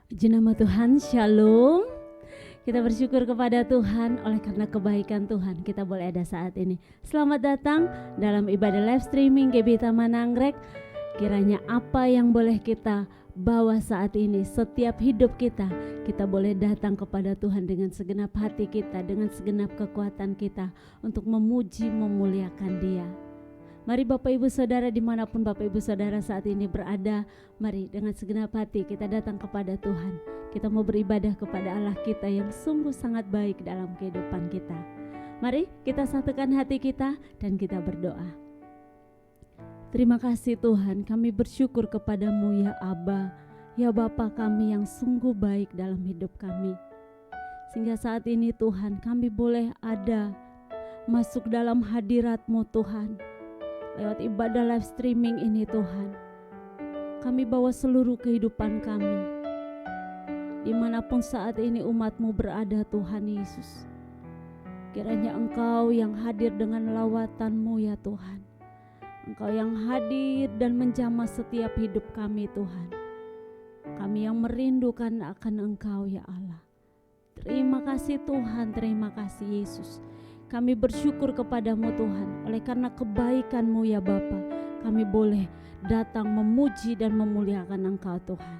Puji nama Tuhan, Shalom. Kita bersyukur kepada Tuhan oleh karena kebaikan Tuhan kita boleh ada saat ini. Selamat datang dalam ibadah live streaming GB Taman Anggrek. Kiranya apa yang boleh kita bawa saat ini, setiap hidup kita boleh datang kepada Tuhan dengan segenap hati kita, dengan segenap kekuatan kita untuk memuji, memuliakan Dia. Mari Bapak Ibu Saudara dimanapun Bapak Ibu Saudara saat ini berada, mari dengan segenap hati kita datang kepada Tuhan. Kita mau beribadah kepada Allah kita yang sungguh sangat baik dalam kehidupan kita. Mari kita satukan hati kita dan kita berdoa. Terima kasih Tuhan, kami bersyukur kepadamu ya Aba, ya Bapa kami yang sungguh baik dalam hidup kami. Sehingga saat ini Tuhan kami boleh ada masuk dalam hadirat-Mu Tuhan. Lewat ibadah live streaming ini Tuhan, kami bawa seluruh kehidupan kami. Dimanapun saat ini umat-Mu berada Tuhan Yesus, kiranya Engkau yang hadir dengan lawatan-Mu ya Tuhan. Engkau yang hadir dan menjamah setiap hidup kami Tuhan. Kami yang merindukan akan Engkau ya Allah. Terima kasih Tuhan, terima kasih Yesus. Kami bersyukur kepadamu Tuhan, oleh karena kebaikan-Mu ya Bapa, kami boleh datang memuji dan memuliakan Engkau Tuhan.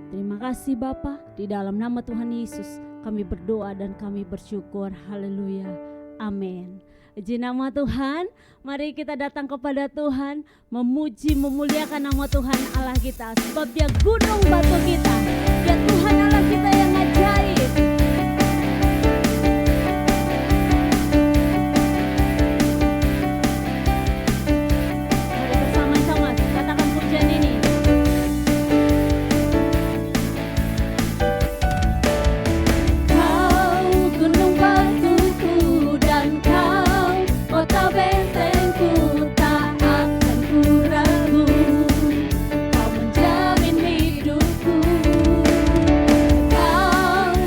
Terima kasih Bapa, di dalam nama Tuhan Yesus kami berdoa dan kami bersyukur. Haleluya, amin. Puji nama Tuhan, mari kita datang kepada Tuhan, memuji, memuliakan nama Tuhan Allah kita, sebab Dia gunung batu kita, Dia Tuhan Allah kita yang ajaib.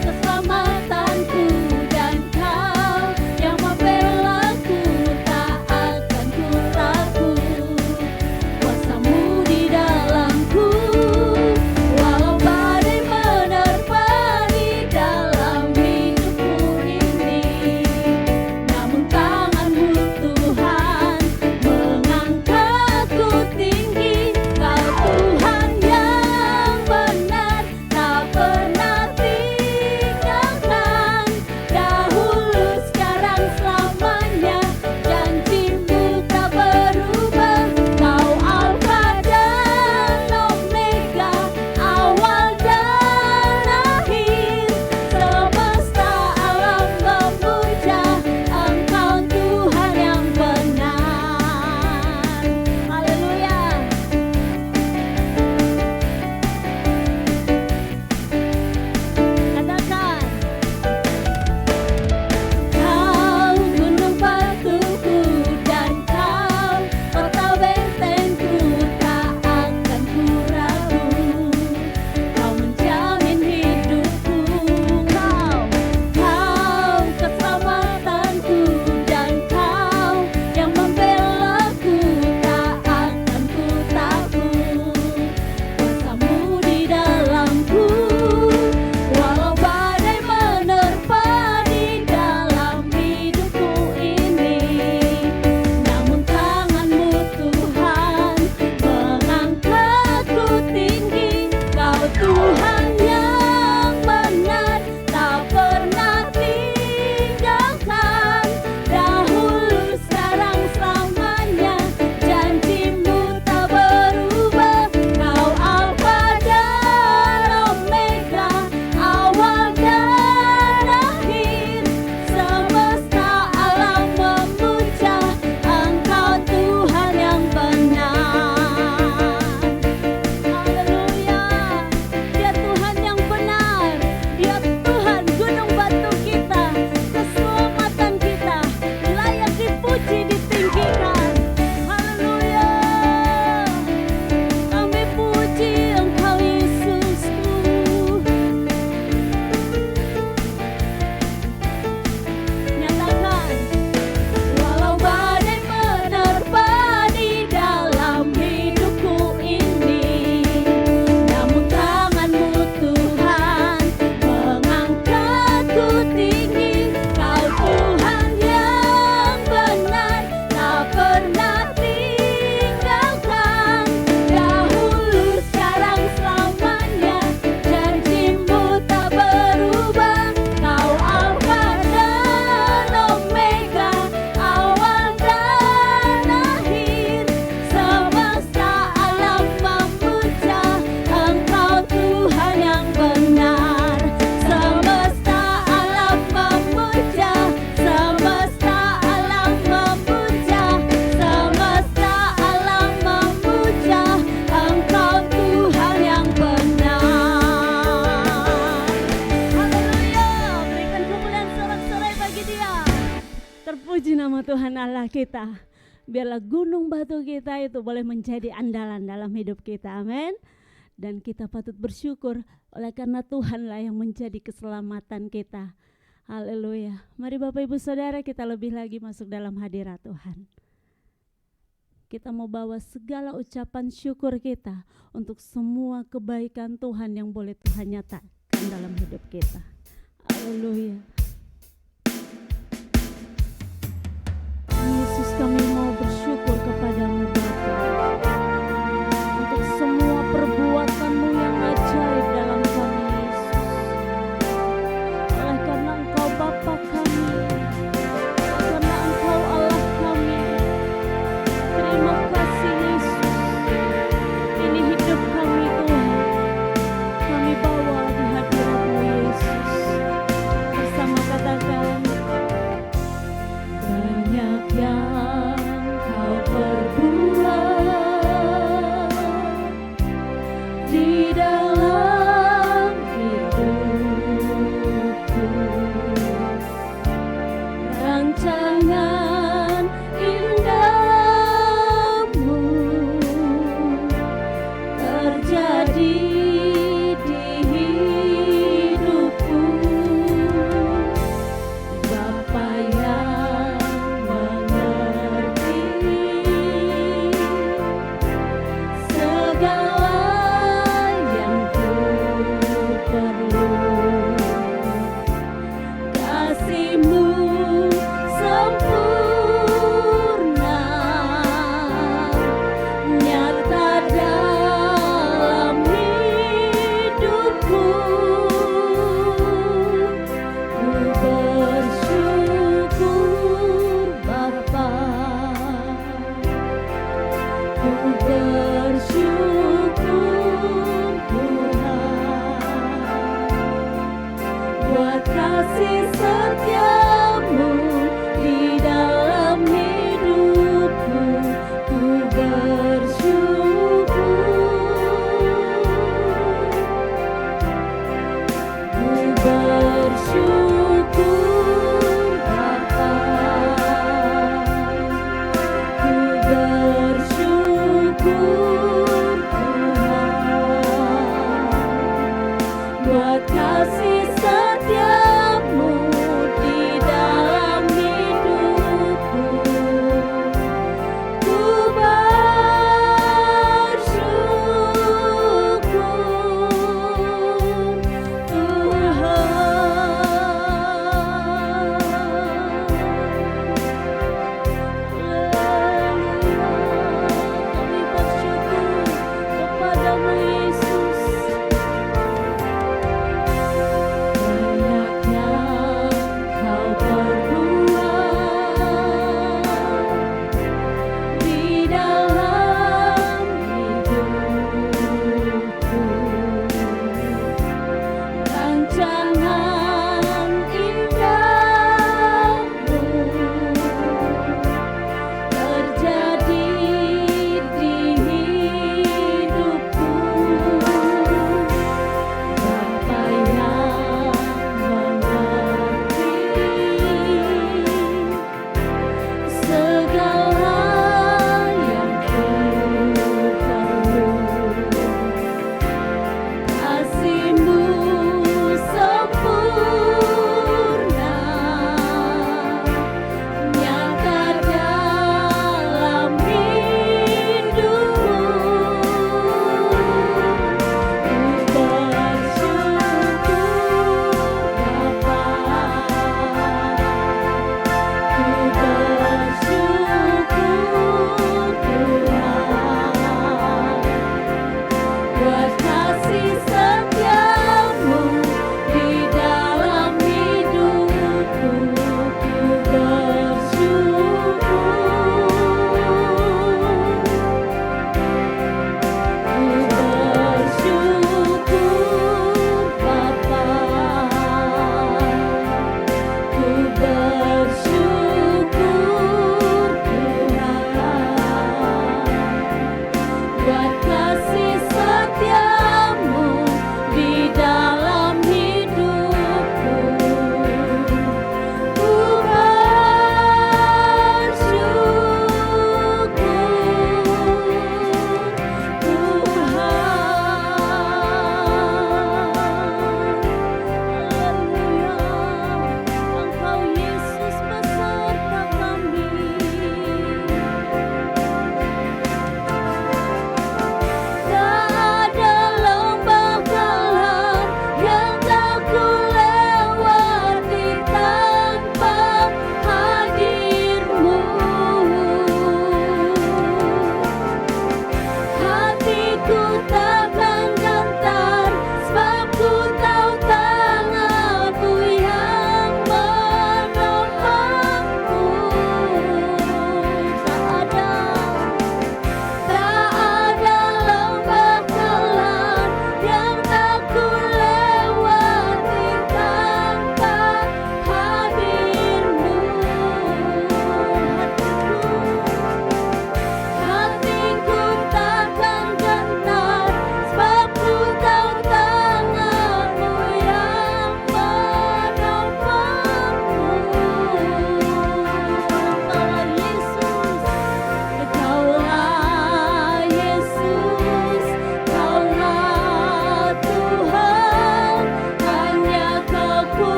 Kau Allah kita. Biarlah gunung batu kita itu boleh menjadi andalan dalam hidup kita. Amin. Dan kita patut bersyukur oleh karena Tuhanlah yang menjadi keselamatan kita. Haleluya. Mari Bapak Ibu Saudara, kita lebih lagi masuk dalam hadirat Tuhan. Kita mau bawa segala ucapan syukur kita untuk semua kebaikan Tuhan yang boleh Tuhan nyatakan dalam hidup kita. Haleluya. Yesus, kami mau bersyukur kepadamu Bapa untuk semua perbuatan-Mu yang ajaib dalam kami Yesus. Oleh karena Engkau Bapa kami, karena Engkau Allah kami. Terima kasih Yesus. Ini hidup kami Tuhan. Kami bawa di hadirat-Mu Yesus. Bersama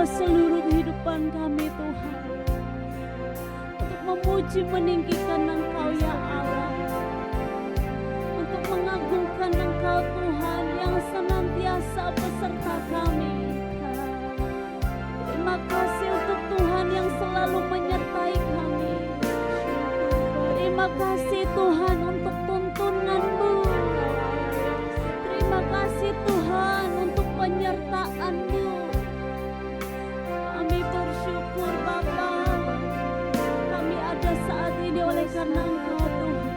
bawa seluruh kehidupan kami Tuhan, untuk memuji meninggikan Engkau ya Allah, untuk mengagungkan Engkau Tuhan yang senantiasa beserta kami. Terima kasih untuk Tuhan yang selalu menyertai kami. Terima kasih Tuhan untuk tuntunan-Mu. Terima kasih Tuhan untuk penyertaan-Mu. Kami bersyukur Bapa, kami ada saat ini oleh karena Engkau Tuhan,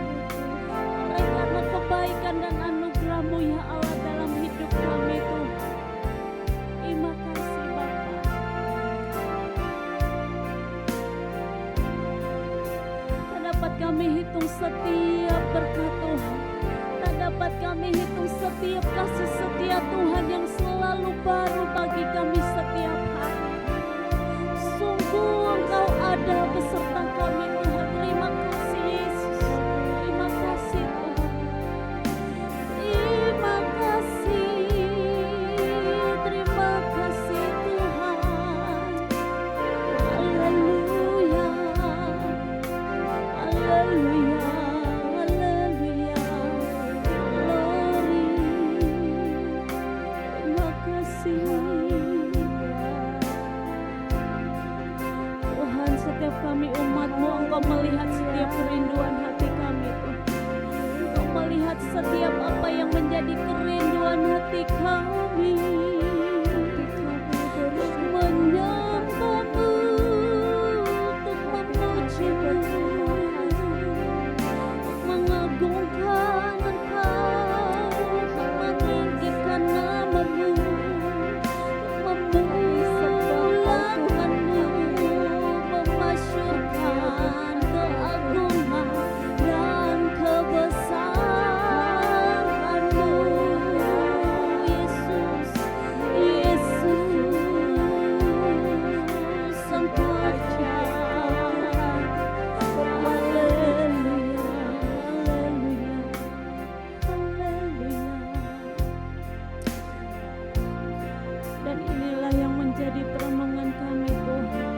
oleh karena kebaikan dan anugerah-Mu ya Allah dalam hidup kami Tuhan. Terima kasih Bapa. Tak dapat kami hitung setiap berkat Tuhan, tak dapat kami hitung setiap kasih setia Tuhan yang selalu baru bagi kami setiap hari. Sungguh Engkau ada beserta kami Tuhan. Terima kasih Yesus. Terima kasih Tuhan. Terima kasih. Terima kasih Tuhan. Haleluya. Haleluya. Haleluya. Glory. Terima kasih. Tuhan, setiap kami umat-Mu, Engkau melihat setiap kerinduan hati kami Tuhan. Engkau melihat setiap apa yang menjadi kerinduan hati kami. Untuk menyembah-Mu, untuk memuji-Mu, untuk mengagungkan Engkau, untuk meninggikan nama-Mu, untuk memuliakan-Mu, memasyurkan keagungan dan kebesaran-Mu, Yesus, Yesus, Engkau Tuhan. Haleluya, haleluya, haleluya. Dan inilah yang menjadi perenungan kami Tuhan.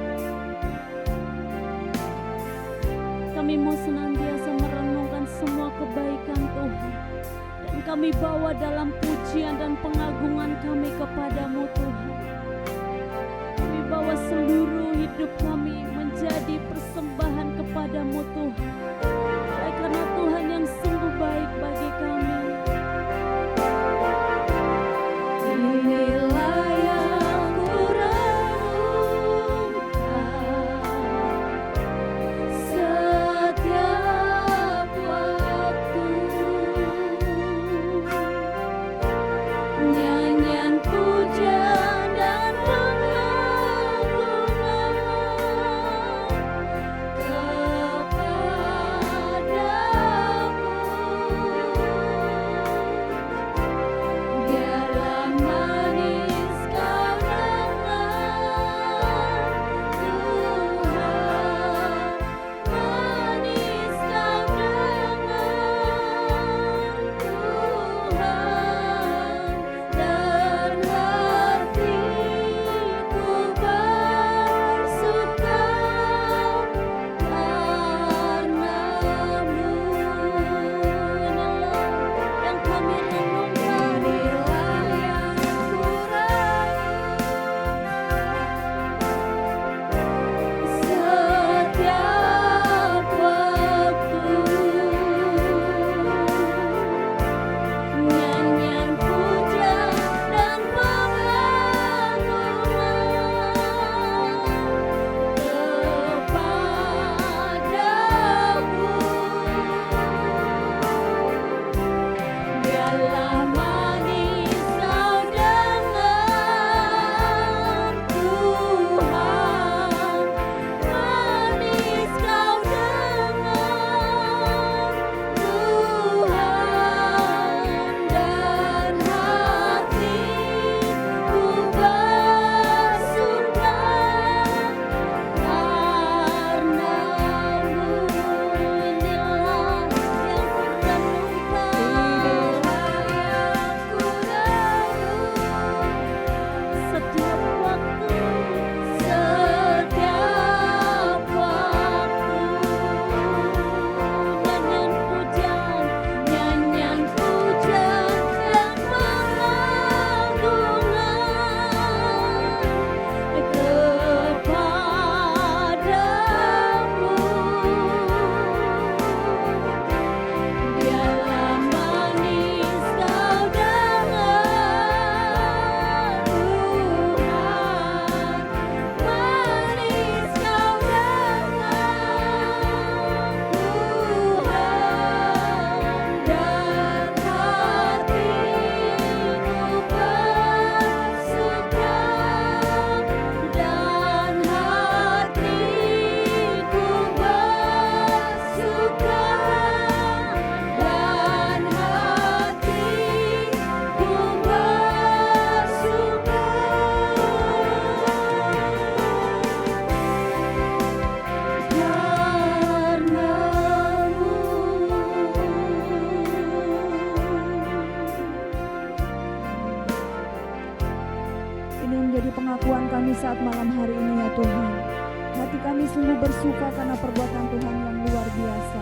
Kami mau senantiasa merenungkan semua kebaikan Tuhan, dan kami bawa dalam pujian dan pengagungan kami kepadamu Tuhan. Kami bawa seluruh hidup kami menjadi persembahan kepadamu Tuhan, oleh karena Tuhan yang sungguh baik bagi kami. Inilah yang kurenungkan setiap waktu, nyanyianku ini menjadi pengakuan kami saat malam hari ini ya Tuhan. Hati kami sungguh bersuka karena perbuatan Tuhan yang luar biasa.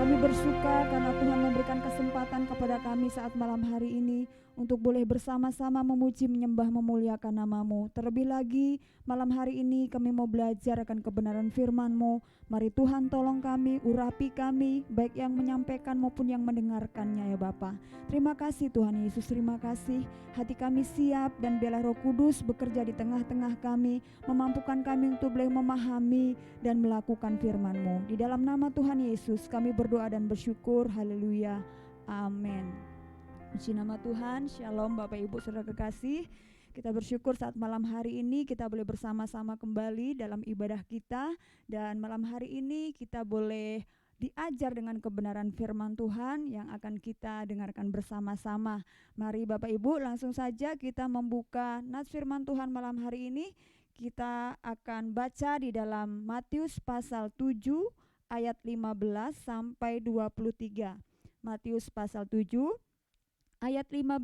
Kami bersuka karena Tuhan memberikan kesempatan kepada kami saat malam hari ini untuk boleh bersama-sama memuji, menyembah, memuliakan nama-Mu. Terlebih lagi malam hari ini kami mau belajar akan kebenaran firman-Mu. Mari Tuhan tolong kami, urapi kami, baik yang menyampaikan maupun yang mendengarkannya ya Bapa. Terima kasih Tuhan Yesus, terima kasih. Hati kami siap dan biarlah Roh Kudus bekerja di tengah-tengah kami, memampukan kami untuk boleh memahami dan melakukan firman-Mu. Di dalam nama Tuhan Yesus kami berdoa dan bersyukur. Haleluya. Amin. Puji nama Tuhan. Shalom Bapak Ibu Saudara kekasih. Kita bersyukur saat malam hari ini kita boleh bersama-sama kembali dalam ibadah kita. Dan malam hari ini kita boleh diajar dengan kebenaran firman Tuhan yang akan kita dengarkan bersama-sama. Mari Bapak Ibu langsung saja kita membuka nats firman Tuhan malam hari ini. Kita akan baca di dalam Matius pasal 7 ayat 15 sampai 23. Matius pasal 7 ayat 15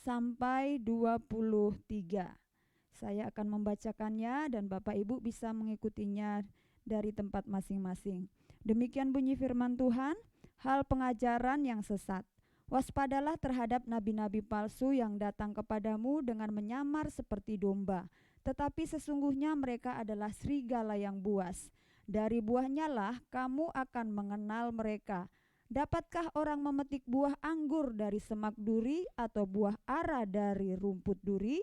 sampai 23. Saya akan membacakannya dan Bapak Ibu bisa mengikutinya dari tempat masing-masing. Demikian bunyi firman Tuhan, hal pengajaran yang sesat. Waspadalah terhadap nabi-nabi palsu yang datang kepadamu dengan menyamar seperti domba, tetapi sesungguhnya mereka adalah serigala yang buas. Dari buahnya lah kamu akan mengenal mereka. Dapatkah orang memetik buah anggur dari semak duri atau buah ara dari rumput duri?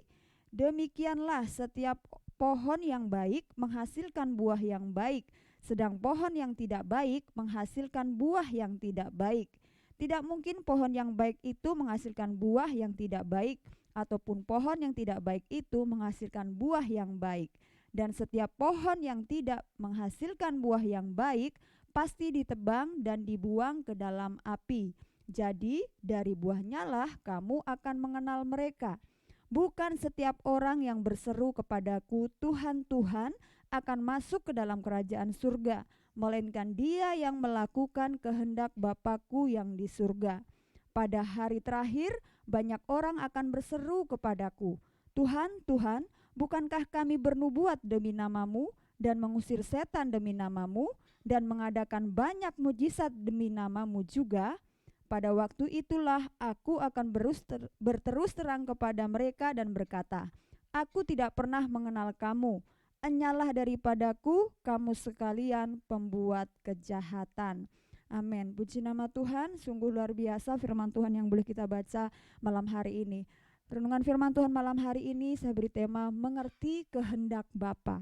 Demikianlah setiap pohon yang baik menghasilkan buah yang baik, sedang pohon yang tidak baik menghasilkan buah yang tidak baik. Tidak mungkin pohon yang baik itu menghasilkan buah yang tidak baik, ataupun pohon yang tidak baik itu menghasilkan buah yang baik. Dan setiap pohon yang tidak menghasilkan buah yang baik pasti ditebang dan dibuang ke dalam api. Jadi dari buahnya lah kamu akan mengenal mereka. Bukan setiap orang yang berseru kepadaku Tuhan, Tuhan akan masuk ke dalam kerajaan surga, melainkan dia yang melakukan kehendak Bapa-Ku yang di surga. Pada hari terakhir banyak orang akan berseru kepadaku, Tuhan, Tuhan, bukankah kami bernubuat demi nama-Mu dan mengusir setan demi nama-Mu dan mengadakan banyak mujizat demi nama-Mu juga? Pada waktu itulah aku akan berterus terang kepada mereka dan berkata, aku tidak pernah mengenal kamu. Enyalah daripadaku kamu sekalian pembuat kejahatan. Amin. Puji nama Tuhan. Sungguh luar biasa firman Tuhan yang boleh kita baca malam hari ini. Renungan firman Tuhan malam hari ini saya beri tema mengerti kehendak Bapa.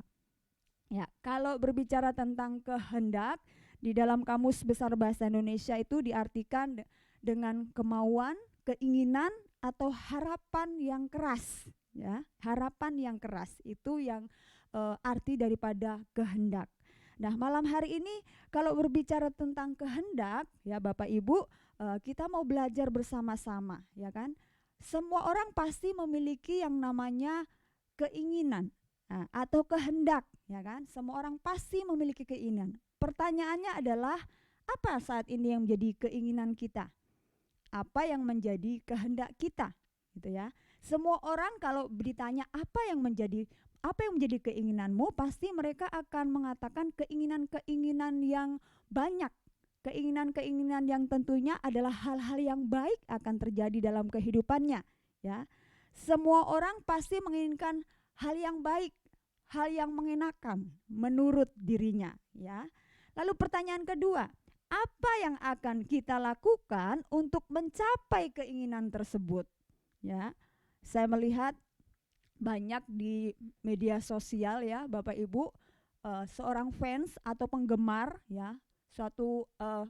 Ya, kalau berbicara tentang kehendak di dalam Kamus Besar Bahasa Indonesia itu diartikan dengan kemauan, keinginan atau harapan yang keras, ya. Harapan yang keras itu yang arti daripada kehendak. Nah, malam hari ini kalau berbicara tentang kehendak, ya Bapak Ibu, kita mau belajar bersama-sama, ya kan? Semua orang pasti memiliki yang namanya keinginan atau kehendak, ya kan? Semua orang pasti memiliki keinginan. Pertanyaannya adalah apa saat ini yang menjadi keinginan kita? Apa yang menjadi kehendak kita, gitu ya. Semua orang kalau ditanya apa yang menjadi keinginanmu, pasti mereka akan mengatakan keinginan-keinginan yang banyak. Keinginan-keinginan yang tentunya adalah hal-hal yang baik akan terjadi dalam kehidupannya, ya. Semua orang pasti menginginkan hal yang baik, hal yang mengenakan menurut dirinya, ya. Lalu pertanyaan kedua, apa yang akan kita lakukan untuk mencapai keinginan tersebut? Ya, saya melihat banyak di media sosial, ya Bapak Ibu, seorang fans atau penggemar, ya, suatu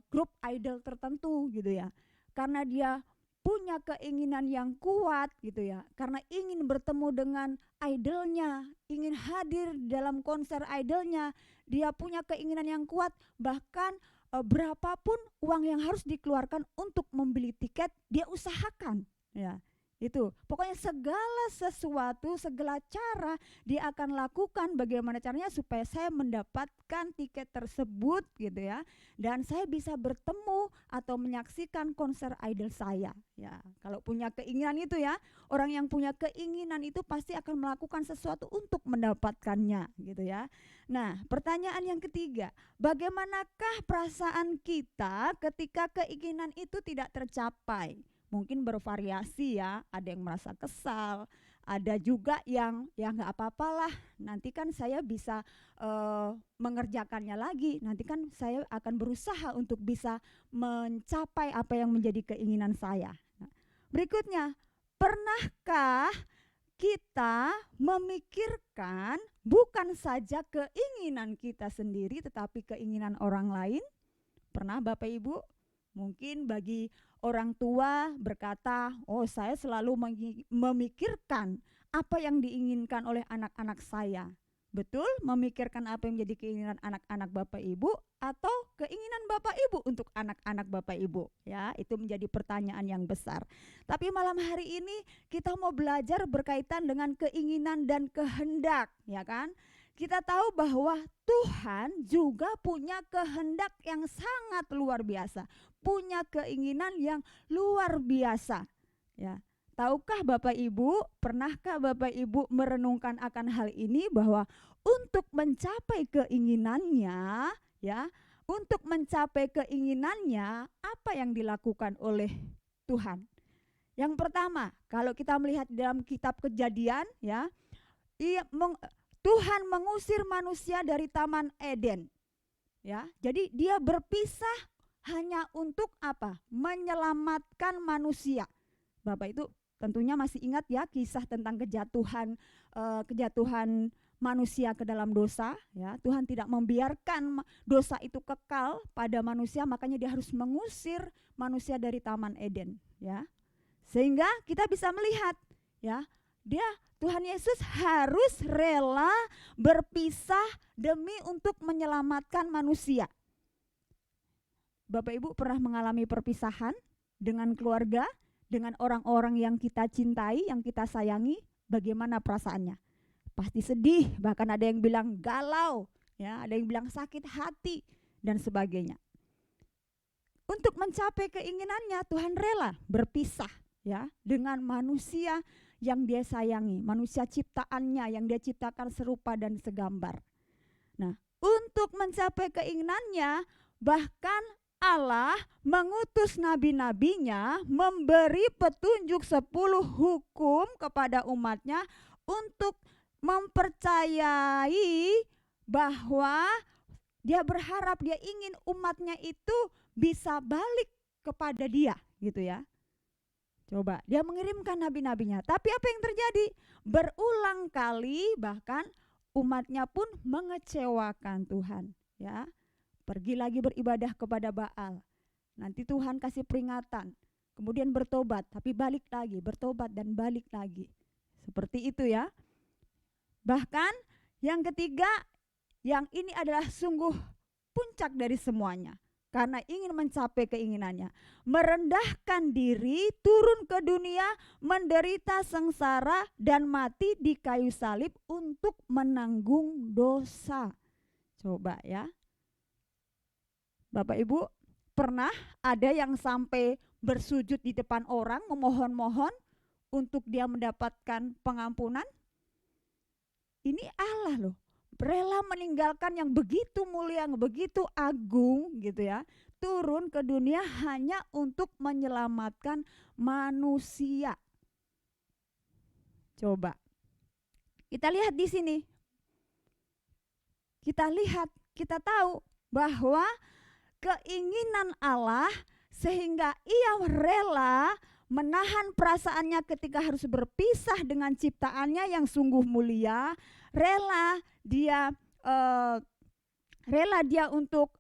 grup idol tertentu gitu ya, karena dia punya keinginan yang kuat gitu ya, karena ingin bertemu dengan idolnya, ingin hadir dalam konser idolnya, dia punya keinginan yang kuat, bahkan berapapun uang yang harus dikeluarkan untuk membeli tiket dia usahakan, ya. Itu pokoknya segala sesuatu, segala cara dia akan lakukan bagaimana caranya supaya saya mendapatkan tiket tersebut gitu ya, dan saya bisa bertemu atau menyaksikan konser idol saya ya. Kalau punya keinginan itu ya, orang yang punya keinginan itu pasti akan melakukan sesuatu untuk mendapatkannya gitu ya. Nah, pertanyaan yang ketiga, bagaimanakah perasaan kita ketika keinginan itu tidak tercapai? Mungkin bervariasi ya, ada yang merasa kesal, ada juga yang ya nggak apa-apalah, nanti kan saya bisa mengerjakannya lagi, nanti kan saya akan berusaha untuk bisa mencapai apa yang menjadi keinginan saya. Nah, berikutnya, pernahkah kita memikirkan bukan saja keinginan kita sendiri tetapi keinginan orang lain? Pernah Bapak Ibu? Mungkin bagi orang tua berkata, oh saya selalu memikirkan apa yang diinginkan oleh anak-anak saya. Betul memikirkan apa yang menjadi keinginan anak-anak Bapak Ibu atau keinginan Bapak Ibu untuk anak-anak Bapak Ibu ya, itu menjadi pertanyaan yang besar. Tapi malam hari ini kita mau belajar berkaitan dengan keinginan dan kehendak ya kan. Kita tahu bahwa Tuhan juga punya kehendak yang sangat luar biasa, punya keinginan yang luar biasa ya. Tahukah Bapak Ibu, pernahkah Bapak Ibu merenungkan akan hal ini bahwa untuk mencapai keinginannya ya, untuk mencapai keinginannya apa yang dilakukan oleh Tuhan? Yang pertama, kalau kita melihat dalam kitab Kejadian ya, Tuhan mengusir manusia dari Taman Eden. Ya, jadi dia berpisah hanya untuk apa? Menyelamatkan manusia. Bapak itu tentunya masih ingat ya kisah tentang kejatuhan manusia ke dalam dosa ya. Tuhan tidak membiarkan dosa itu kekal pada manusia, makanya dia harus mengusir manusia dari Taman Eden ya. Sehingga kita bisa melihat ya, Tuhan Yesus harus rela berpisah demi untuk menyelamatkan manusia. Bapak Ibu pernah mengalami perpisahan dengan keluarga, dengan orang-orang yang kita cintai, yang kita sayangi, bagaimana perasaannya? Pasti sedih, bahkan ada yang bilang galau, ya, ada yang bilang sakit hati dan sebagainya. Untuk mencapai keinginannya, Tuhan rela berpisah ya dengan manusia yang dia sayangi, manusia ciptaannya yang dia ciptakan serupa dan segambar. Nah, untuk mencapai keinginannya, bahkan Allah mengutus nabi-nabinya memberi petunjuk 10 hukum kepada umatnya untuk mempercayai bahwa dia berharap, dia ingin umatnya itu bisa balik kepada dia gitu ya. Coba, dia mengirimkan nabi-nabinya, tapi apa yang terjadi? Berulang kali bahkan umatnya pun mengecewakan Tuhan ya. Pergi lagi beribadah kepada Baal. Nanti Tuhan kasih peringatan. Kemudian bertobat, tapi balik lagi, bertobat dan balik lagi. Seperti itu ya. Bahkan yang ketiga, yang ini adalah sungguh puncak dari semuanya. Karena ingin mencapai keinginannya. Merendahkan diri, turun ke dunia, menderita sengsara dan mati di kayu salib untuk menanggung dosa. Coba ya. Bapak Ibu, pernah ada yang sampai bersujud di depan orang memohon-mohon untuk dia mendapatkan pengampunan? Ini Allah loh, rela meninggalkan yang begitu mulia, yang begitu agung gitu ya, turun ke dunia hanya untuk menyelamatkan manusia. Coba kita lihat di sini, kita tahu bahwa keinginan Allah sehingga ia rela menahan perasaannya ketika harus berpisah dengan ciptaannya yang sungguh mulia, rela dia untuk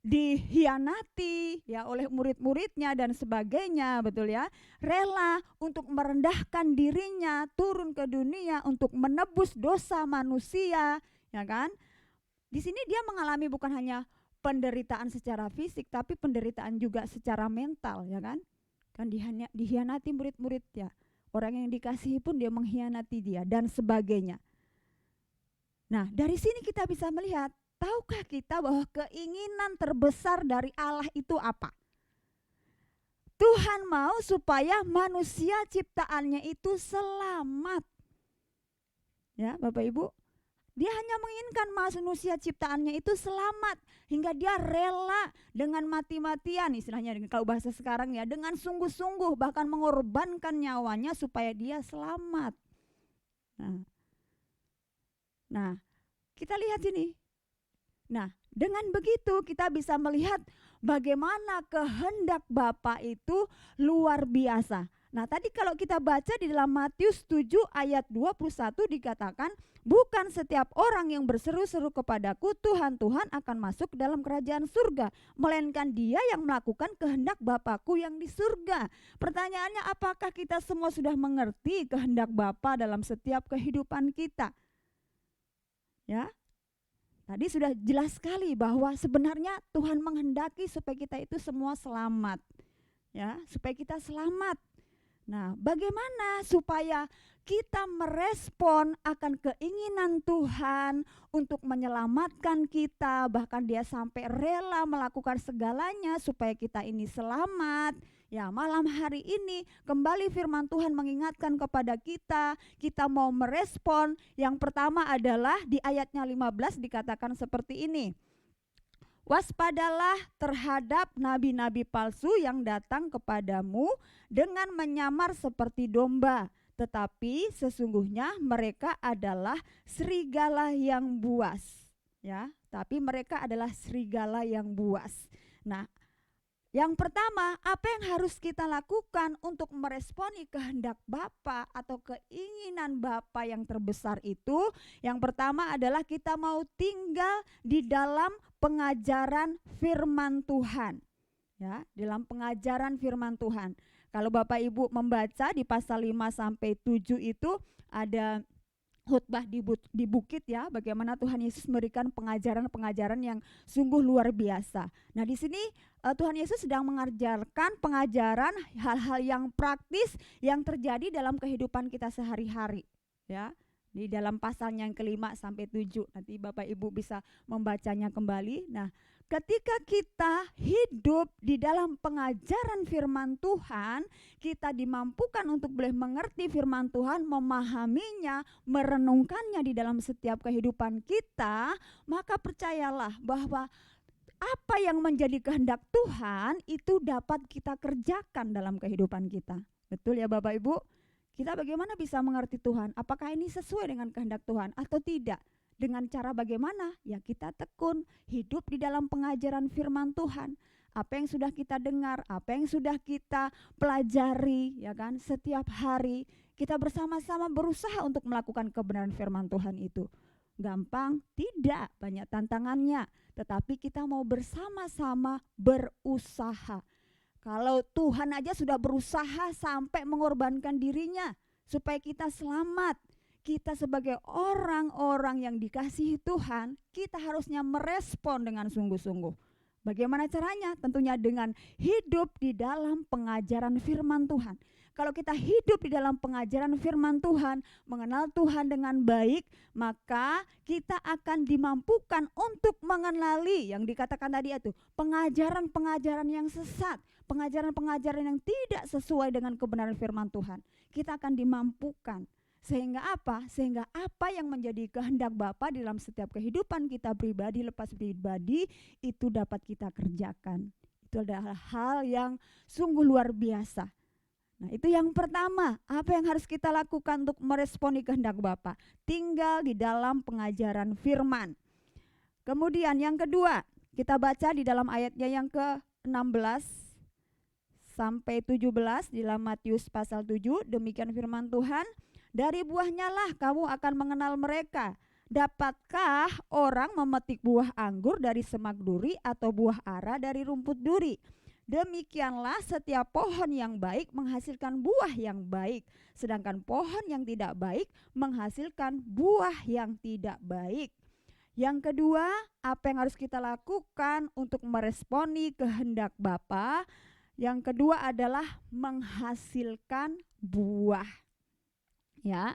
dihianati ya oleh murid-muridnya dan sebagainya, betul ya. Rela untuk merendahkan dirinya, turun ke dunia untuk menebus dosa manusia, ya kan? Di sini dia mengalami bukan hanya penderitaan secara fisik, tapi penderitaan juga secara mental, ya kan? Kan dihianati murid-muridnya. Orang yang dikasihi pun dia mengkhianati dia dan sebagainya. Nah, dari sini kita bisa melihat, tahukah kita bahwa keinginan terbesar dari Allah itu apa? Tuhan mau supaya manusia ciptaannya itu selamat. Ya, Bapak Ibu, dia hanya menginginkan manusia ciptaannya itu selamat, hingga dia rela dengan mati-matian, istilahnya kalau bahasa sekarang ya, dengan sungguh-sungguh bahkan mengorbankan nyawanya supaya dia selamat. Nah, kita lihat sini. Nah, dengan begitu kita bisa melihat bagaimana kehendak Bapa itu luar biasa. Nah, tadi kalau kita baca di dalam Matius 7 ayat 21 dikatakan, bukan setiap orang yang berseru-seru kepadaku, Tuhan, Tuhan, akan masuk ke dalam kerajaan surga, melainkan dia yang melakukan kehendak Bapakku yang di surga. Pertanyaannya, apakah kita semua sudah mengerti kehendak Bapa dalam setiap kehidupan kita? Ya, tadi sudah jelas sekali bahwa sebenarnya Tuhan menghendaki supaya kita itu semua selamat. Ya, supaya kita selamat. Nah, bagaimana supaya kita merespon akan keinginan Tuhan untuk menyelamatkan kita, bahkan dia sampai rela melakukan segalanya supaya kita ini selamat. Ya, malam hari ini kembali firman Tuhan mengingatkan kepada kita mau merespon. Yang pertama adalah di ayatnya 15 dikatakan seperti ini. Waspadalah terhadap nabi-nabi palsu yang datang kepadamu dengan menyamar seperti domba, tetapi sesungguhnya mereka adalah serigala yang buas. Ya, tapi mereka adalah serigala yang buas. Nah, yang pertama, apa yang harus kita lakukan untuk meresponi kehendak Bapa atau keinginan Bapa yang terbesar itu? Yang pertama adalah kita mau tinggal di dalam pengajaran firman Tuhan. Ya, dalam pengajaran firman Tuhan. Kalau Bapak Ibu membaca di pasal 5 sampai 7 itu ada khotbah di bukit ya, bagaimana Tuhan Yesus memberikan pengajaran-pengajaran yang sungguh luar biasa. Nah, di sini Tuhan Yesus sedang mengajarkan pengajaran hal-hal yang praktis yang terjadi dalam kehidupan kita sehari-hari, ya. Di dalam pasalnya yang ke-5 sampai 7, nanti Bapak Ibu bisa membacanya kembali. Nah, ketika kita hidup di dalam pengajaran firman Tuhan, kita dimampukan untuk boleh mengerti firman Tuhan, memahaminya, merenungkannya di dalam setiap kehidupan kita, maka percayalah bahwa apa yang menjadi kehendak Tuhan itu dapat kita kerjakan dalam kehidupan kita. Betul ya Bapak Ibu? Kita bagaimana bisa mengerti Tuhan? Apakah ini sesuai dengan kehendak Tuhan atau tidak? Dengan cara bagaimana? Ya kita tekun, hidup di dalam pengajaran firman Tuhan. Apa yang sudah kita dengar, apa yang sudah kita pelajari, ya kan? Setiap hari kita bersama-sama berusaha untuk melakukan kebenaran firman Tuhan itu. Gampang? Tidak, banyak tantangannya. Tetapi kita mau bersama-sama berusaha. Kalau Tuhan aja sudah berusaha sampai mengorbankan dirinya supaya kita selamat. Kita sebagai orang-orang yang dikasihi Tuhan, kita harusnya merespon dengan sungguh-sungguh. Bagaimana caranya? Tentunya dengan hidup di dalam pengajaran firman Tuhan. Kalau kita hidup di dalam pengajaran firman Tuhan, mengenal Tuhan dengan baik, maka kita akan dimampukan untuk mengenali yang dikatakan tadi itu, pengajaran-pengajaran yang sesat, pengajaran-pengajaran yang tidak sesuai dengan kebenaran firman Tuhan. Kita akan dimampukan. Sehingga apa? Sehingga apa yang menjadi kehendak Bapa dalam setiap kehidupan kita pribadi, lepas pribadi, itu dapat kita kerjakan. Itu adalah hal yang sungguh luar biasa. Nah, itu yang pertama, apa yang harus kita lakukan untuk meresponi kehendak Bapa? Tinggal di dalam pengajaran firman. Kemudian yang kedua, kita baca di dalam ayatnya yang ke-16 sampai 17 di dalam Matius pasal 7, demikian firman Tuhan. Dari buahnya lah kamu akan mengenal mereka. Dapatkah orang memetik buah anggur dari semak duri atau buah ara dari rumput duri? Demikianlah setiap pohon yang baik menghasilkan buah yang baik, sedangkan pohon yang tidak baik menghasilkan buah yang tidak baik. Yang kedua, apa yang harus kita lakukan untuk meresponi kehendak Bapa? Yang kedua adalah menghasilkan buah. Ya.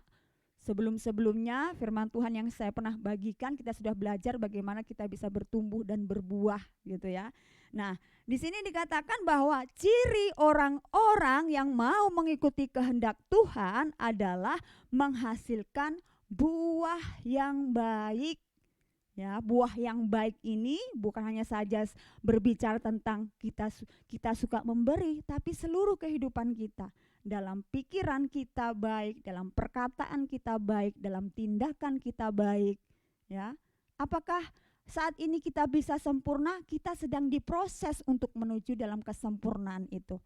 Sebelum-sebelumnya firman Tuhan yang saya pernah bagikan, kita sudah belajar bagaimana kita bisa bertumbuh dan berbuah gitu ya. Nah, di sini dikatakan bahwa ciri orang-orang yang mau mengikuti kehendak Tuhan adalah menghasilkan buah yang baik. Ya, buah yang baik ini bukan hanya saja berbicara tentang kita suka memberi, tapi seluruh kehidupan kita. Dalam pikiran kita baik, dalam perkataan kita baik, dalam tindakan kita baik, ya. Apakah saat ini kita bisa sempurna? Kita sedang diproses untuk menuju dalam kesempurnaan itu.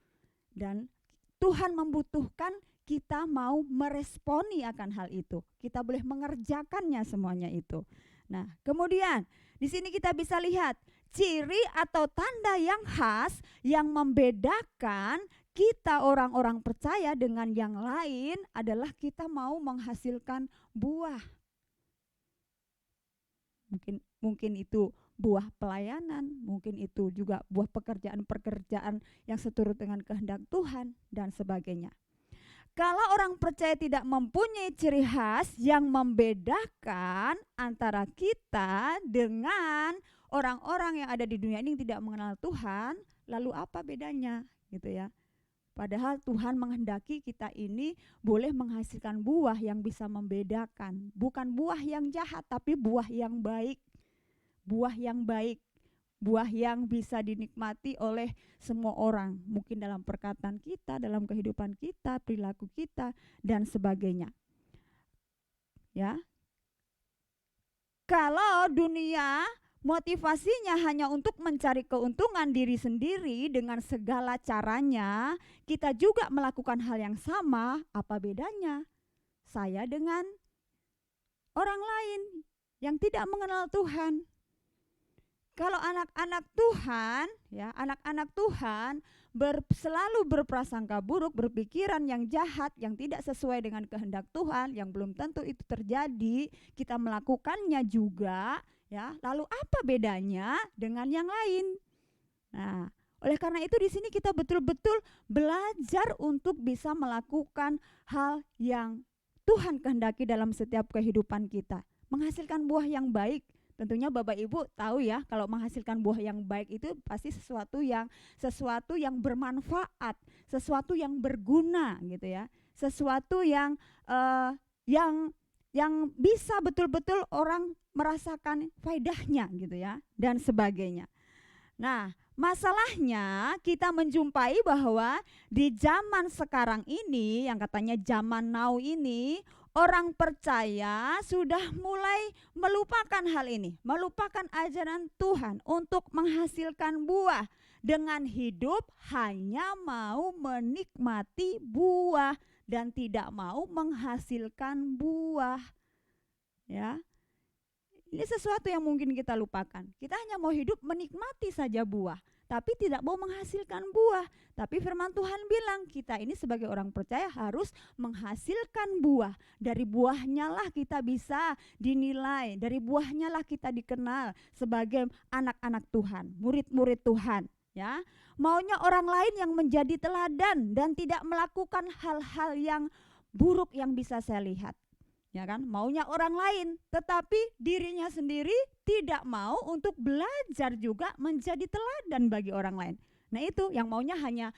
Dan Tuhan membutuhkan kita mau meresponi akan hal itu. Kita boleh mengerjakannya semuanya itu. Nah, kemudian di sini kita bisa lihat ciri atau tanda yang khas yang membedakan kita orang-orang percaya dengan yang lain adalah kita mau menghasilkan buah. Mungkin itu buah pelayanan, mungkin itu juga buah pekerjaan-pekerjaan yang seturut dengan kehendak Tuhan dan sebagainya. Kalau orang percaya tidak mempunyai ciri khas yang membedakan antara kita dengan orang-orang yang ada di dunia ini yang tidak mengenal Tuhan, lalu apa bedanya gitu ya? Padahal Tuhan menghendaki kita ini boleh menghasilkan buah yang bisa membedakan. Bukan buah yang jahat, tapi buah yang baik. Buah yang baik. Buah yang bisa dinikmati oleh semua orang. Mungkin dalam perkataan kita, dalam kehidupan kita, perilaku kita, dan sebagainya. Ya. Kalau dunia motivasinya hanya untuk mencari keuntungan diri sendiri dengan segala caranya, kita juga melakukan hal yang sama, apa bedanya saya dengan orang lain yang tidak mengenal Tuhan? Kalau anak-anak Tuhan, ya, anak-anak Tuhan selalu berprasangka buruk, berpikiran yang jahat, yang tidak sesuai dengan kehendak Tuhan, yang belum tentu itu terjadi, kita melakukannya juga. Ya, lalu apa bedanya dengan yang lain? Nah, oleh karena itu di sini kita betul-betul belajar untuk bisa melakukan hal yang Tuhan kehendaki dalam setiap kehidupan kita, menghasilkan buah yang baik. Tentunya Bapak Ibu tahu ya, kalau menghasilkan buah yang baik itu pasti sesuatu yang bermanfaat, sesuatu yang berguna gitu ya, sesuatu yang bisa betul-betul orang merasakan faedahnya gitu ya, dan sebagainya. Nah, masalahnya kita menjumpai bahwa di zaman sekarang ini, yang katanya zaman now ini, orang percaya sudah mulai melupakan hal ini, melupakan ajaran Tuhan untuk menghasilkan buah, dengan hidup hanya mau menikmati buah dan tidak mau menghasilkan buah. Ya. Ini sesuatu yang mungkin kita lupakan. Kita hanya mau hidup menikmati saja buah, tapi tidak mau menghasilkan buah. Tapi firman Tuhan bilang kita ini sebagai orang percaya harus menghasilkan buah. Dari buahnya lah kita bisa dinilai, dari buahnya lah kita dikenal sebagai anak-anak Tuhan, murid-murid Tuhan. Ya, maunya orang lain yang menjadi teladan dan tidak melakukan hal-hal yang buruk yang bisa saya lihat. Ya kan, maunya orang lain, tetapi dirinya sendiri tidak mau untuk belajar juga menjadi teladan bagi orang lain. Nah itu yang maunya hanya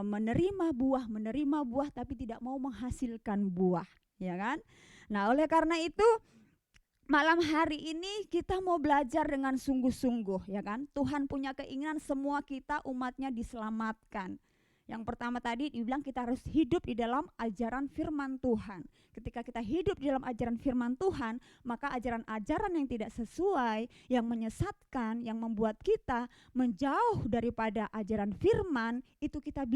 menerima buah, tapi tidak mau menghasilkan buah, ya kan? Nah oleh karena itu malam hari ini kita mau belajar dengan sungguh-sungguh, ya kan? Tuhan punya keinginan semua kita umatnya diselamatkan. Yang pertama tadi dibilang kita harus hidup di dalam ajaran firman Tuhan. Ketika kita hidup di dalam ajaran firman Tuhan, maka ajaran-ajaran yang tidak sesuai, yang menyesatkan, yang membuat kita menjauh daripada ajaran firman, itu kita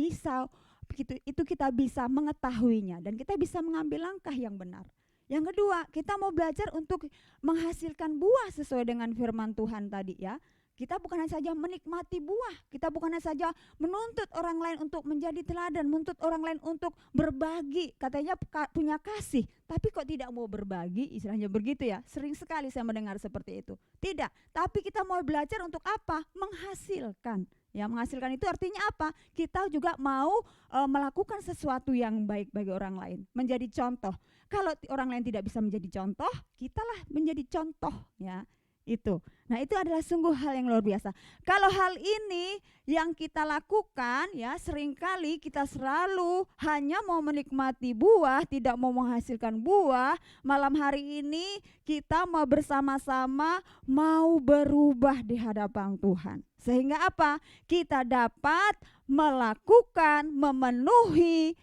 bisa mengetahuinya dan kita bisa mengambil langkah yang benar. Yang kedua, kita mau belajar untuk menghasilkan buah sesuai dengan firman Tuhan tadi ya. Kita bukan hanya saja menikmati buah, kita bukan hanya saja menuntut orang lain untuk menjadi teladan, menuntut orang lain untuk berbagi, katanya punya kasih, tapi kok tidak mau berbagi, istilahnya begitu ya. Sering sekali saya mendengar seperti itu. Tidak, tapi kita mau belajar untuk apa? Menghasilkan, Ya, menghasilkan itu artinya apa? Kita juga mau melakukan sesuatu yang baik bagi orang lain, menjadi contoh. Kalau orang lain tidak bisa menjadi contoh, kitalah menjadi contoh, ya. Itu. Nah, itu adalah sungguh hal yang luar biasa. Kalau hal ini yang kita lakukan, ya, seringkali kita selalu hanya mau menikmati buah, tidak mau menghasilkan buah. Malam hari ini kita mau bersama-sama mau berubah di hadapan Tuhan. Sehingga apa? Kita dapat melakukan, memenuhi,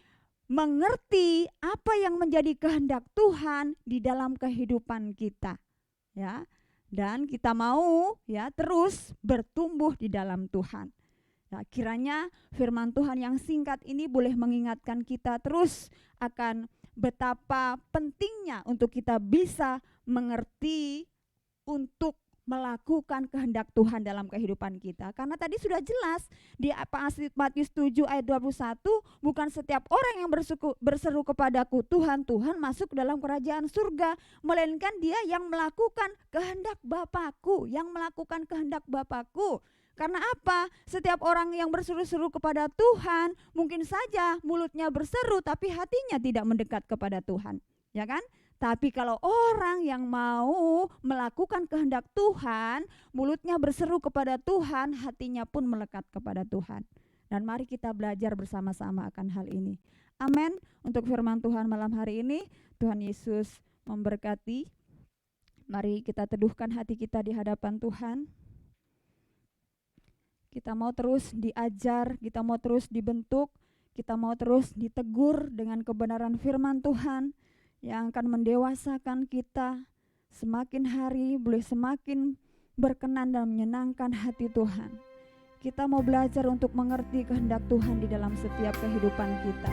mengerti apa yang menjadi kehendak Tuhan di dalam kehidupan kita, ya. Dan kita mau, ya, terus bertumbuh di dalam Tuhan. Nah, kiranya firman Tuhan yang singkat ini boleh mengingatkan kita terus akan betapa pentingnya untuk kita bisa mengerti untuk melakukan kehendak Tuhan dalam kehidupan kita. Karena tadi sudah jelas di Matius 7 ayat 21, bukan setiap orang yang berseru kepadaku, Tuhan, Tuhan, masuk ke dalam kerajaan surga, melainkan dia yang melakukan kehendak Bapakku, yang melakukan kehendak Bapakku. Karena apa? Setiap orang yang berseru-seru kepada Tuhan, mungkin saja mulutnya berseru tapi hatinya tidak mendekat kepada Tuhan, ya kan? Tapi kalau orang yang mau melakukan kehendak Tuhan, mulutnya berseru kepada Tuhan, hatinya pun melekat kepada Tuhan. Dan mari kita belajar bersama-sama akan hal ini. Amin. Untuk firman Tuhan malam hari ini, Tuhan Yesus memberkati. Mari kita teduhkan hati kita di hadapan Tuhan. Kita mau terus diajar, kita mau terus dibentuk, kita mau terus ditegur dengan kebenaran firman Tuhan yang akan mendewasakan kita semakin hari boleh semakin berkenan dan menyenangkan hati Tuhan. Kita mau belajar untuk mengerti kehendak Tuhan di dalam setiap kehidupan kita.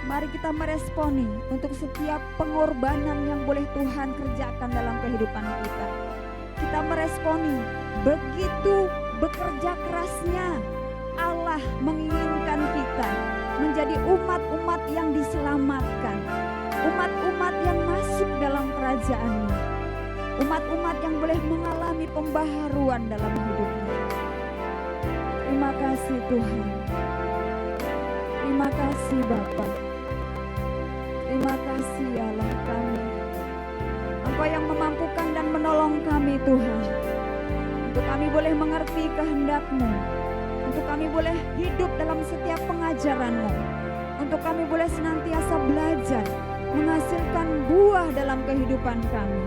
Mari kita meresponi untuk setiap pengorbanan yang boleh Tuhan kerjakan dalam kehidupan kita. Kita meresponi begitu bekerja kerasnya Allah menginginkan kita menjadi umat-umat yang diselamatkan, umat-umat yang masuk dalam kerajaan-Nya, umat-umat yang boleh mengalami pembaharuan dalam hidupnya. Terima kasih Tuhan, terima kasih Bapa, terima kasih Allah kami. Engkau yang memampukan dan menolong kami Tuhan, untuk kami boleh mengerti kehendak-Mu, untuk kami boleh hidup dalam setiap pengajaran-Mu, untuk kami boleh senantiasa belajar menghasilkan buah dalam kehidupan kami,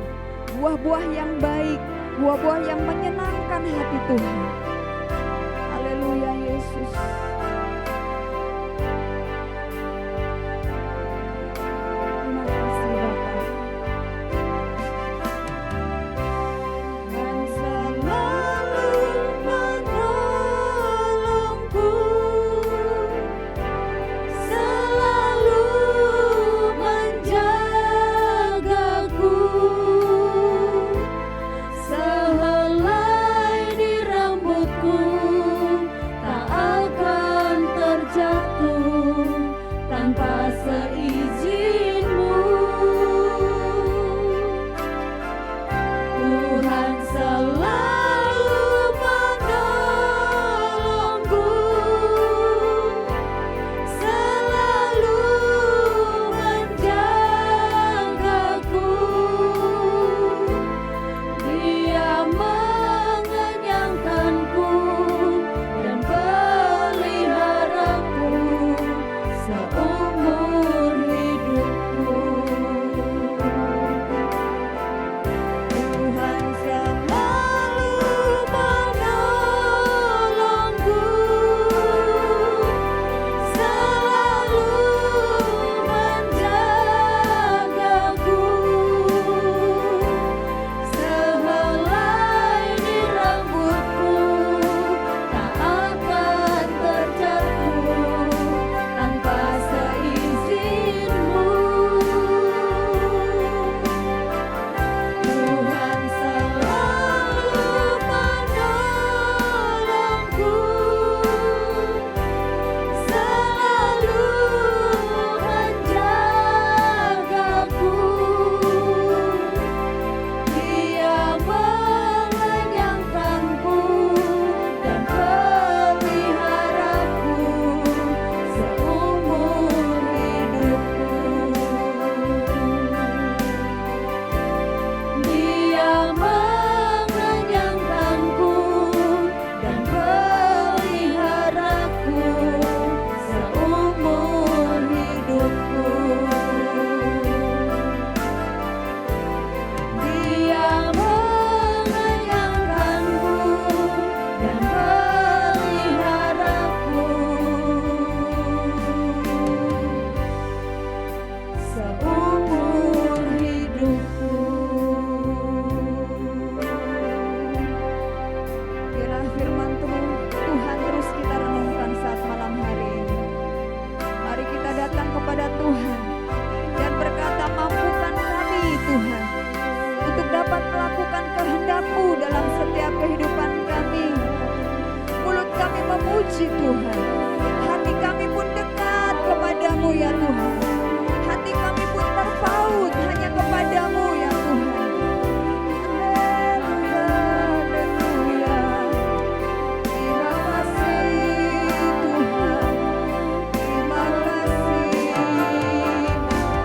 buah-buah yang baik, buah-buah yang menyenangkan hati Tuhan. Haleluya Yesus. Terima kasih Bapa. Dan selalu menolongku, selalu menjagaku, sehelai di rambutku tak akan Tuhan, untuk dapat melakukan kehendak-Mu dalam setiap kehidupan kami. Mulut kami memuji Tuhan, hati kami pun dekat kepadamu ya Tuhan. Hati kami pun terpaut hanya kepadamu ya Tuhan. Haleluya, terima kasih Tuhan, terima kasih.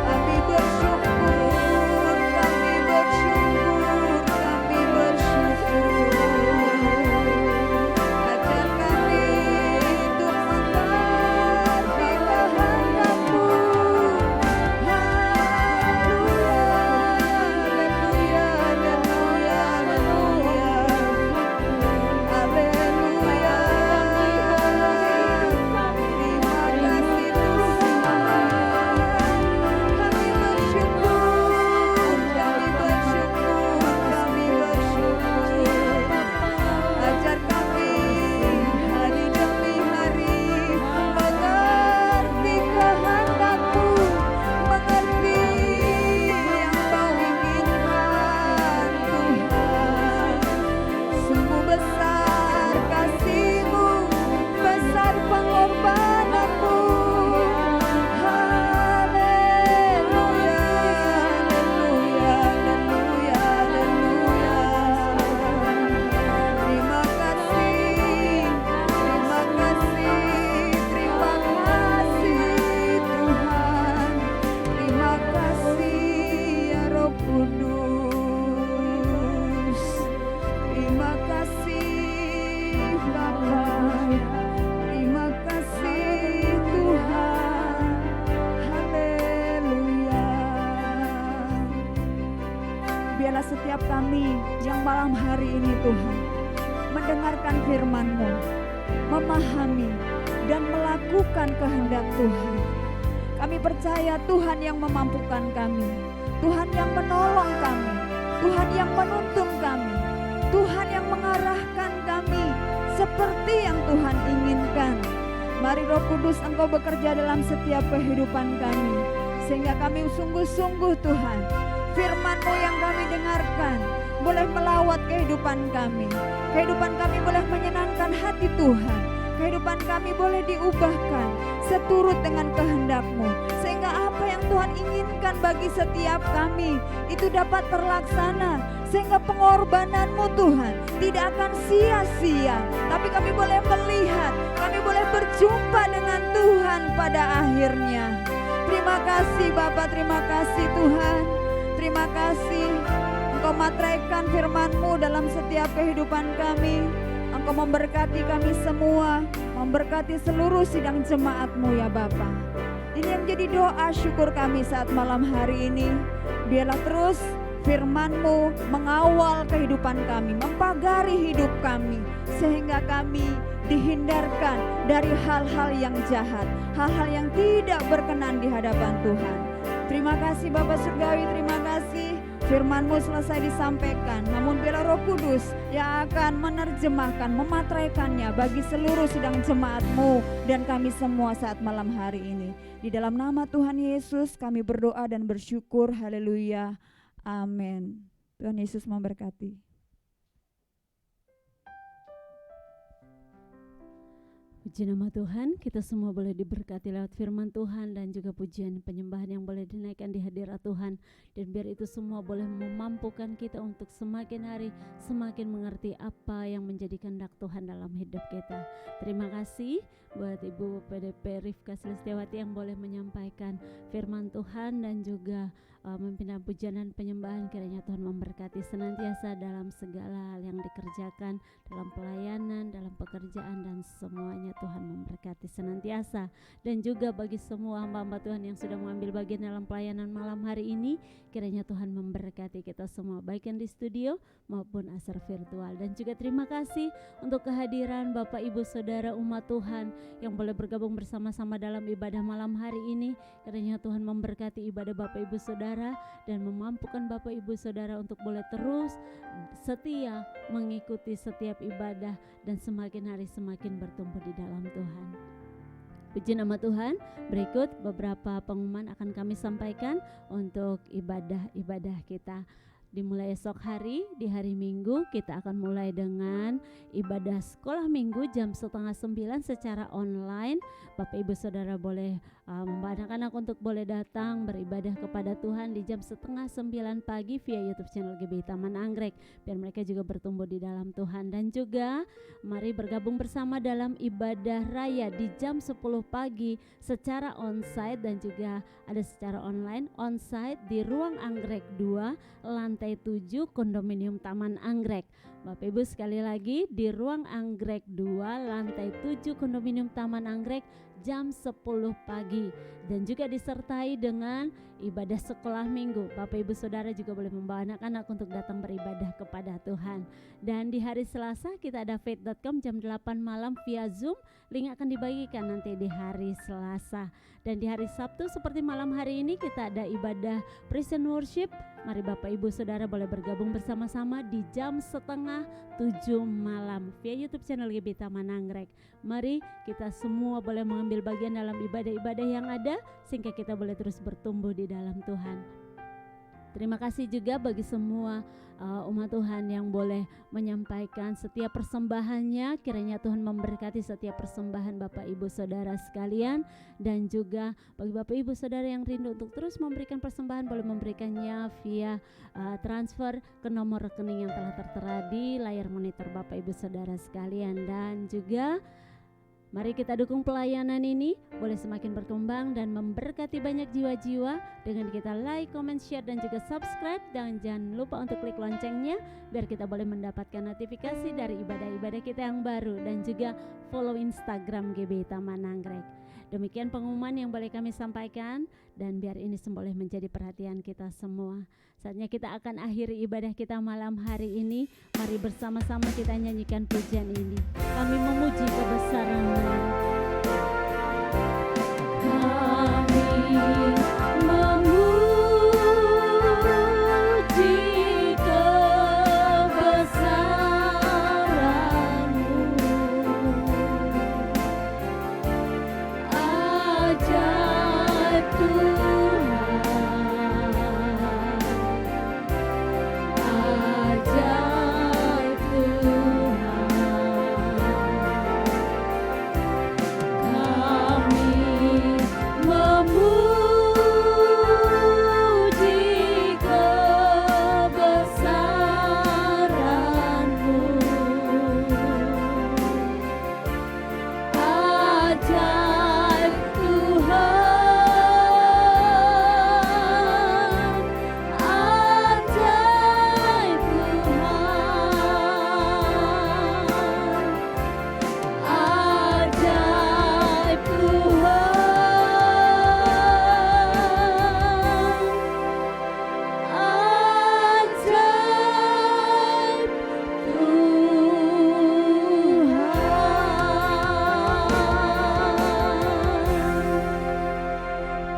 Kami bersyukur, kami bersyukur, kami bersyukur. Ajar kami untuk mengerti kehendak-Mu. Haleluya, haleluya, haleluya, haleluya. Terima kasih Tuhan. Kami bersyukur, kami bersyukur, kami bersyukur. Ajar kami hari demi hari mengerti kehendak-Mu, mengerti yang Kau inginkan Tuhan. Sungguh besar kasih-Mu, besar pengorbanan-Mu. Haleluya, haleluya, haleluya, haleluya. Terima kasih, terima kasih, terima kasih Tuhan. Terima kasih ya Roh Kudus. Terima kasih Bapa. Terima kasih Tuhan. Haleluya. Biarlah setiap kami yang malam hari ini Tuhan mendengarkan firman-Mu, memahami dan melakukan kehendak Tuhan. Kami percaya Tuhan yang memampukan kami, Tuhan yang menolong kami, Tuhan yang menuntun kami, Tuhan yang mengarahkan kami seperti yang Tuhan inginkan. Mari Roh Kudus Engkau bekerja dalam setiap kehidupan kami, sehingga kami sungguh-sungguh Tuhan, firman-Mu yang kami dengarkan boleh melawat kehidupan kami. Kehidupan kami boleh menyenangkan hati Tuhan. Kehidupan kami boleh diubahkan seturut dengan kehendak-Mu, sehingga apa yang Tuhan inginkan bagi setiap kami itu dapat terlaksana, sehingga pengorbanan-Mu Tuhan tidak akan sia-sia, tapi kami boleh melihat, kami boleh berjumpa dengan Tuhan pada akhirnya. Terima kasih Bapa, terima kasih Tuhan, terima kasih Engkau materaikan firman-Mu dalam setiap kehidupan kami. Engkau memberkati kami semua, memberkati seluruh sidang jemaat-Mu ya Bapa. Ini yang jadi doa syukur kami saat malam hari ini. Biarlah terus firman-Mu mengawal kehidupan kami, mempagari hidup kami, sehingga kami dihindarkan dari hal-hal yang jahat, hal-hal yang tidak berkenan di hadapan Tuhan. Terima kasih Bapa Surgawi, terima kasih. Firman-Mu selesai disampaikan, namun biarlah Roh Kudus yang akan menerjemahkan, memateraikannya bagi seluruh sidang jemaat-Mu dan kami semua saat malam hari ini. Di dalam nama Tuhan Yesus kami berdoa dan bersyukur. Haleluya. Amin. Tuhan Yesus memberkati. Puji nama Tuhan, kita semua boleh diberkati lewat firman Tuhan dan juga pujian penyembahan yang boleh dinaikkan di hadirat Tuhan. Dan biar itu semua boleh memampukan kita untuk semakin hari semakin mengerti apa yang menjadi kehendak Tuhan dalam hidup kita. Terima kasih buat Ibu PDP Rifka Selistiawati yang boleh menyampaikan firman Tuhan dan juga memimpin pujian dan penyembahan. Kiranya Tuhan memberkati senantiasa dalam segala hal yang dikerjakan, dalam pelayanan, dalam pekerjaan, dan semuanya Tuhan memberkati senantiasa. Dan juga bagi semua hamba-hamba Tuhan yang sudah mengambil bagian dalam pelayanan malam hari ini, kiranya Tuhan memberkati kita semua, baik yang di studio maupun asar virtual. Dan juga terima kasih untuk kehadiran Bapak Ibu Saudara umat Tuhan yang boleh bergabung bersama-sama dalam ibadah malam hari ini. Kiranya Tuhan memberkati ibadah Bapak Ibu Saudara dan memampukan Bapak Ibu Saudara untuk boleh terus setia mengikuti setiap ibadah dan semakin hari semakin bertumbuh di dalam Tuhan. Puji nama Tuhan. Berikut beberapa pengumuman akan kami sampaikan untuk ibadah-ibadah kita. Dimulai esok hari, di hari Minggu kita akan mulai dengan ibadah sekolah minggu jam 8:30 secara online. Bapak Ibu Saudara boleh membawa anak-anak untuk boleh datang beribadah kepada Tuhan di jam 8:30 pagi via YouTube channel GBI Taman Anggrek, biar mereka juga bertumbuh di dalam Tuhan. Dan juga mari bergabung bersama dalam ibadah raya di jam 10 pagi secara onsite dan juga ada secara online. Onsite di Ruang Anggrek 2 lantai 7 Kondominium Taman Anggrek. Bapak Ibu sekali lagi di Ruang Anggrek 2 lantai 7 Kondominium Taman Anggrek jam 10 pagi, dan juga disertai dengan ibadah sekolah minggu. Bapak Ibu Saudara juga boleh membawa anak-anak untuk datang beribadah kepada Tuhan. Dan di hari Selasa kita ada faith.com jam 8 malam via Zoom. Link akan dibagikan nanti di hari Selasa. Dan di hari Sabtu seperti malam hari ini kita ada ibadah praise and worship. Mari Bapak Ibu Saudara boleh bergabung bersama-sama di jam 6:30 malam via YouTube channel GBI Taman Anggrek. Mari kita semua boleh mengambil bagian dalam ibadah-ibadah yang ada sehingga kita boleh terus bertumbuh di dalam Tuhan. Terima kasih juga bagi semua umat Tuhan yang boleh menyampaikan setiap persembahannya. Kiranya Tuhan memberkati setiap persembahan Bapak Ibu Saudara sekalian. Dan juga bagi Bapak Ibu Saudara yang rindu untuk terus memberikan persembahan, boleh memberikannya via transfer ke nomor rekening yang telah tertera di layar monitor Bapak Ibu Saudara sekalian. Dan juga mari kita dukung pelayanan ini boleh semakin berkembang dan memberkati banyak jiwa-jiwa dengan kita like, comment, share, dan juga subscribe. Dan jangan lupa untuk klik loncengnya biar kita boleh mendapatkan notifikasi dari ibadah-ibadah kita yang baru. Dan juga follow Instagram GBI Taman Anggrek. Demikian pengumuman yang boleh kami sampaikan, dan biar ini boleh menjadi perhatian kita semua. Saatnya kita akan akhiri ibadah kita malam hari ini. Mari bersama-sama kita nyanyikan pujian ini. Kami memuji kebesaran-Mu. Kami memuji kebesaran-Mu. Ajaib Tuhan, ajaib Tuhan. Kami memuji kebesaran-Mu. Ajaib Tuhan, ajaib Tuhan, ajaib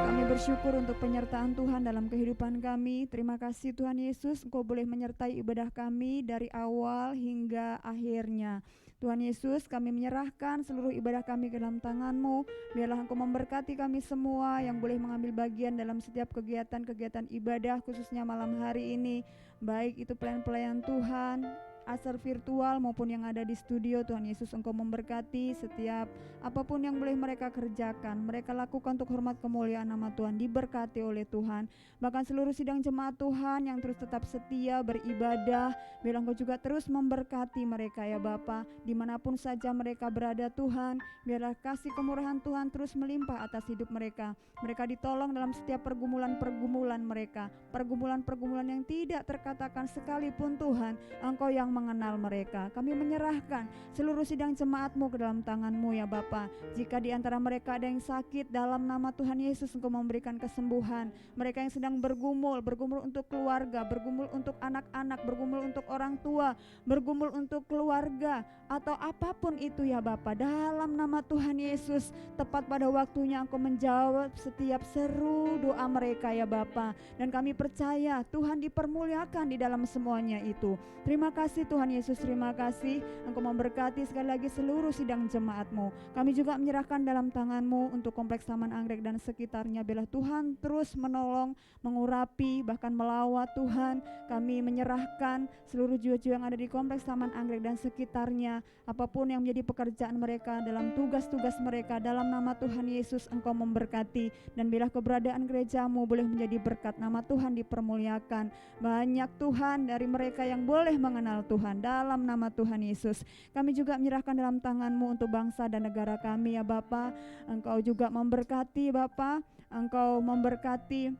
Kami bersyukur untuk penyertaan Tuhan dalam kehidupan kami. Terima kasih Tuhan Yesus, Engkau boleh menyertai ibadah kami dari awal hingga akhirnya. Tuhan Yesus, kami menyerahkan seluruh ibadah kami ke dalam tangan-Mu. Biarlah Engkau memberkati kami semua yang boleh mengambil bagian dalam setiap kegiatan-kegiatan ibadah, khususnya malam hari ini. Baik itu pelayan-pelayan Tuhan, asar virtual maupun yang ada di studio. Tuhan Yesus, Engkau memberkati setiap apapun yang boleh mereka kerjakan, mereka lakukan untuk hormat kemuliaan nama Tuhan, diberkati oleh Tuhan. Bahkan seluruh sidang jemaat Tuhan yang terus tetap setia beribadah, biar Engkau juga terus memberkati mereka ya Bapa, dimanapun saja mereka berada Tuhan. Biarlah kasih kemurahan Tuhan terus melimpah atas hidup mereka. Mereka ditolong dalam setiap pergumulan-pergumulan mereka, pergumulan-pergumulan yang tidak terkatakan sekalipun Tuhan, Engkau yang mengenal mereka. Kami menyerahkan seluruh sidang jemaat-Mu ke dalam tangan-Mu ya Bapa. Jika di antara mereka ada yang sakit, dalam nama Tuhan Yesus Engkau memberikan kesembuhan. Mereka yang sedang bergumul untuk keluarga, bergumul untuk anak-anak, bergumul untuk orang tua, bergumul untuk keluarga, atau apapun itu ya Bapa, dalam nama Tuhan Yesus, tepat pada waktunya Engkau menjawab setiap seru doa mereka ya Bapa. Dan kami percaya Tuhan dipermuliakan di dalam semuanya itu. Terima kasih kasih Tuhan Yesus, terima kasih. Engkau memberkati sekali lagi seluruh sidang jemaat-Mu. Kami juga menyerahkan dalam tangan-Mu untuk Kompleks Taman Anggrek dan sekitarnya. Biarlah Tuhan terus menolong, mengurapi, bahkan melawat Tuhan. Kami menyerahkan seluruh jiwa-jiwa yang ada di Kompleks Taman Anggrek dan sekitarnya. Apapun yang menjadi pekerjaan mereka, dalam tugas-tugas mereka, dalam nama Tuhan Yesus Engkau memberkati. Dan bila keberadaan gereja-Mu boleh menjadi berkat, nama Tuhan dipermuliakan. Banyak Tuhan dari mereka yang boleh mengenal Tuhan dalam nama Tuhan Yesus. Kami juga menyerahkan dalam tangan-Mu untuk bangsa dan negara kami ya Bapa. Engkau juga memberkati Bapa. Engkau memberkati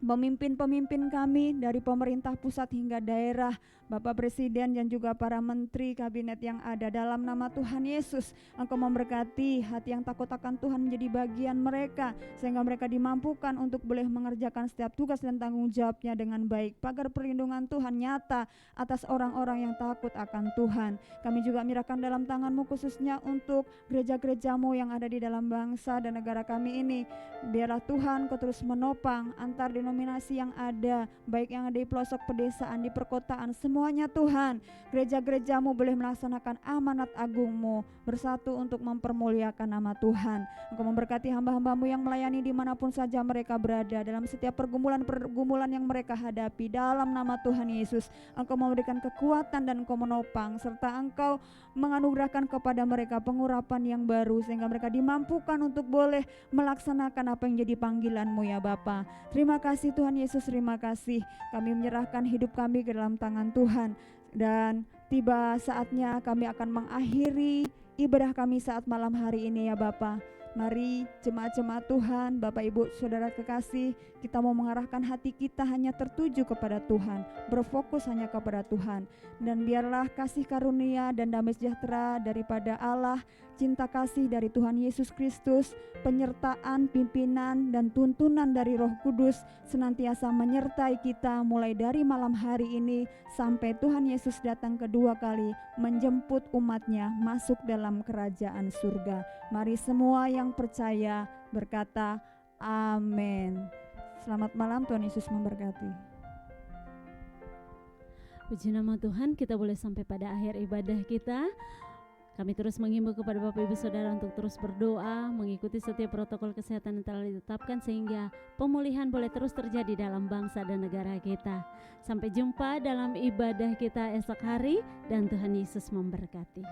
pemimpin-pemimpin kami dari pemerintah pusat hingga daerah, Bapak Presiden dan juga para menteri kabinet yang ada, dalam nama Tuhan Yesus Engkau memberkati hati yang takut akan Tuhan menjadi bagian mereka, sehingga mereka dimampukan untuk boleh mengerjakan setiap tugas dan tanggung jawabnya dengan baik. Pagar perlindungan Tuhan nyata atas orang-orang yang takut akan Tuhan. Kami juga menyerahkan dalam tangan-Mu khususnya untuk gereja-gereja-Mu yang ada di dalam bangsa dan negara kami ini. Biarlah Tuhan Kau terus menopang antar denominasi yang ada, baik yang ada di pelosok pedesaan, di perkotaan, semuanya Tuhan. Gereja-gereja-Mu boleh melaksanakan amanat agung-Mu, bersatu untuk mempermuliakan nama Tuhan. Engkau memberkati hamba-hamba-Mu yang melayani dimanapun saja mereka berada, dalam setiap pergumulan-pergumulan yang mereka hadapi, dalam nama Tuhan Yesus Engkau memberikan kekuatan dan Engkau menopang, serta Engkau menganugerahkan kepada mereka pengurapan yang baru, sehingga mereka dimampukan untuk boleh melaksanakan apa yang jadi panggilan-Mu ya Bapa. Terima kasih Tuhan Yesus, terima kasih. Kami menyerahkan hidup kami ke dalam tangan Tuhan, dan tiba saatnya kami akan mengakhiri ibadah kami saat malam hari ini ya Bapa. Mari jemaat-jemaat Tuhan, Bapak Ibu Saudara kekasih, kita mau mengarahkan hati kita hanya tertuju kepada Tuhan, berfokus hanya kepada Tuhan. Dan biarlah kasih karunia dan damai sejahtera daripada Allah, cinta kasih dari Tuhan Yesus Kristus, penyertaan, pimpinan dan tuntunan dari Roh Kudus senantiasa menyertai kita mulai dari malam hari ini sampai Tuhan Yesus datang kedua kali menjemput umatnya masuk dalam kerajaan surga. Mari semua yang percaya berkata amin. Selamat malam, Tuhan Yesus memberkati. Puji nama Tuhan, kita boleh sampai pada akhir ibadah kita. Kami terus menghimbau kepada Bapak Ibu Saudara untuk terus berdoa, mengikuti setiap protokol kesehatan yang telah ditetapkan, sehingga pemulihan boleh terus terjadi dalam bangsa dan negara kita. Sampai jumpa dalam ibadah kita esok hari, dan Tuhan Yesus memberkati.